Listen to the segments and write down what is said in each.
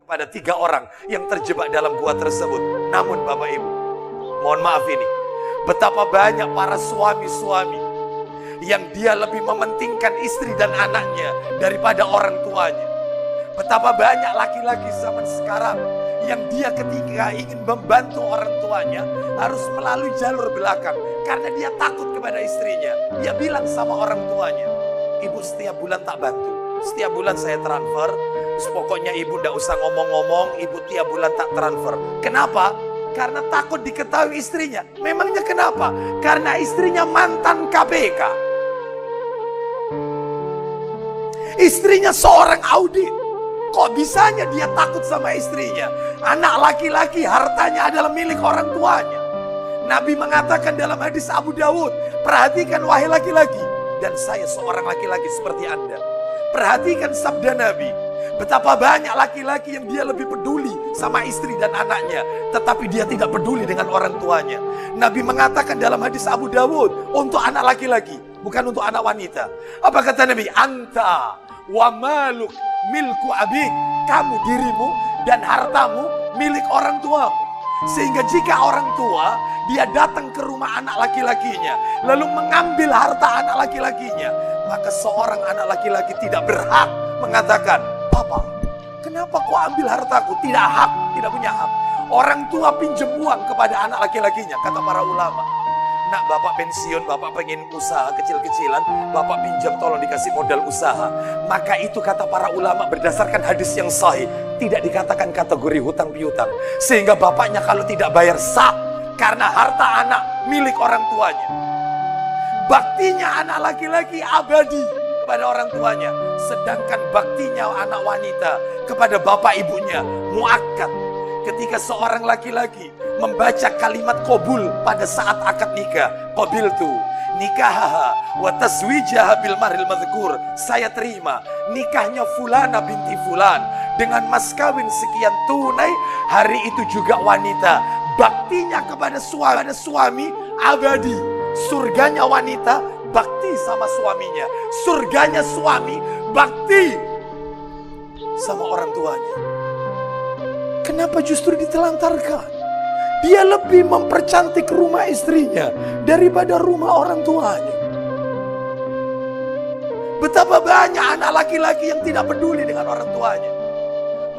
pada 3 orang yang terjebak dalam gua tersebut. Namun Bapak Ibu, mohon maaf ini, betapa banyak para suami-suami yang dia lebih mementingkan istri dan anaknya daripada orang tuanya. Betapa banyak laki-laki zaman sekarang yang dia ketika ingin membantu orang tuanya harus melalui jalur belakang karena dia takut kepada istrinya. Dia bilang sama orang tuanya, "Ibu setiap bulan tak bantu, setiap bulan saya transfer, pokoknya ibu ndak usah ngomong-ngomong, ibu tiap bulan tak transfer." Kenapa? Karena takut diketahui istrinya. Memangnya kenapa? Karena istrinya mantan KPK. Istrinya seorang audit. Kok bisanya dia takut sama istrinya? Anak laki-laki hartanya adalah milik orang tuanya. Nabi mengatakan dalam hadis Abu Dawud, perhatikan wahai laki-laki, dan saya seorang laki-laki seperti Anda. Perhatikan sabda Nabi. Betapa banyak laki-laki yang dia lebih peduli sama istri dan anaknya, tetapi dia tidak peduli dengan orang tuanya. Nabi mengatakan dalam hadis Abu Dawud, untuk anak laki-laki, bukan untuk anak wanita. Apa kata Nabi? Anta wa maluk milku abik. Kamu, dirimu dan hartamu milik orang tuamu. Sehingga jika orang tua dia datang ke rumah anak laki-lakinya lalu mengambil harta anak laki-lakinya, maka seorang anak laki-laki tidak berhak mengatakan, "Papa, kenapa kau ambil hartaku?" Tidak hak, tidak punya hak. Orang tua pinjam uang kepada anak laki-lakinya, kata para ulama. "Nak, bapak pensiun, bapak pengen usaha kecil-kecilan, bapak pinjam tolong dikasih modal usaha." Maka itu kata para ulama berdasarkan hadis yang sahih, tidak dikatakan kategori hutang piutang. Sehingga bapaknya kalau tidak bayar sah, karena harta anak milik orang tuanya. Baktinya anak laki-laki abadi kepada orang tuanya. Sedangkan baktinya anak wanita kepada bapak ibunya muakkad. Ketika seorang laki-laki membaca kalimat qabul pada saat akad nikah, qabiltu nikahaha wa taswijaha bil maril madhkur, saya terima nikahnya fulana binti fulan dengan mas kawin sekian tunai, hari itu juga wanita baktinya kepada suami abadi. Surganya wanita bakti sama suaminya, surganya suami bakti sama orang tuanya. Kenapa justru ditelantarkan? Dia lebih mempercantik rumah istrinya daripada rumah orang tuanya. Betapa banyak anak laki-laki yang tidak peduli dengan orang tuanya.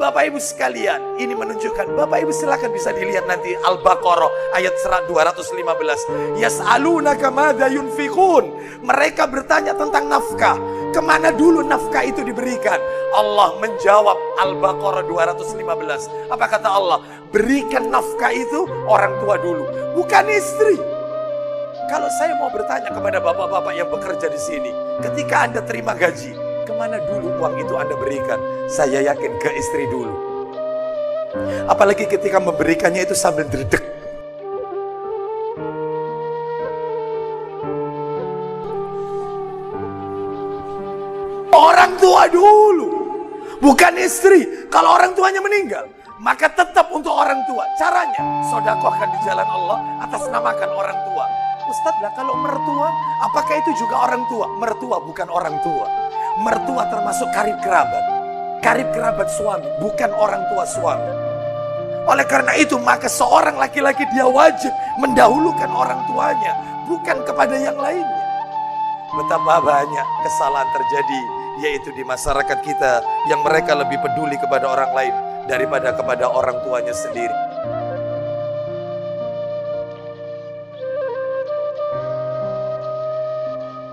Bapak Ibu sekalian, ini menunjukkan, Bapak Ibu silakan bisa dilihat nanti Al-Baqarah ayat 215. Yas'alunaka madza yunfiqun. Mereka bertanya tentang nafkah. Kemana dulu nafkah itu diberikan? Allah menjawab, Al-Baqarah 215. Apa kata Allah? Berikan nafkah itu orang tua dulu, bukan istri. Kalau saya mau bertanya kepada bapak-bapak yang bekerja di sini, ketika Anda terima gaji, kemana dulu uang itu Anda berikan? Saya yakin ke istri dulu. Apalagi ketika memberikannya itu sambil dredeg. Orang tua dulu, bukan istri. Kalau orang tuanya meninggal, maka tetap untuk orang tua. Caranya, sedekahkan di jalan Allah atas namakan orang tua. Ustadz lah, kalau mertua, apakah itu juga orang tua? Mertua bukan orang tua. Mertua termasuk karib kerabat. Karib kerabat suami, bukan orang tua suami. Oleh karena itu, maka seorang laki-laki dia wajib mendahulukan orang tuanya, bukan kepada yang lainnya. Betapa banyak kesalahan terjadi, yaitu di masyarakat kita, yang mereka lebih peduli kepada orang lain daripada kepada orang tuanya sendiri.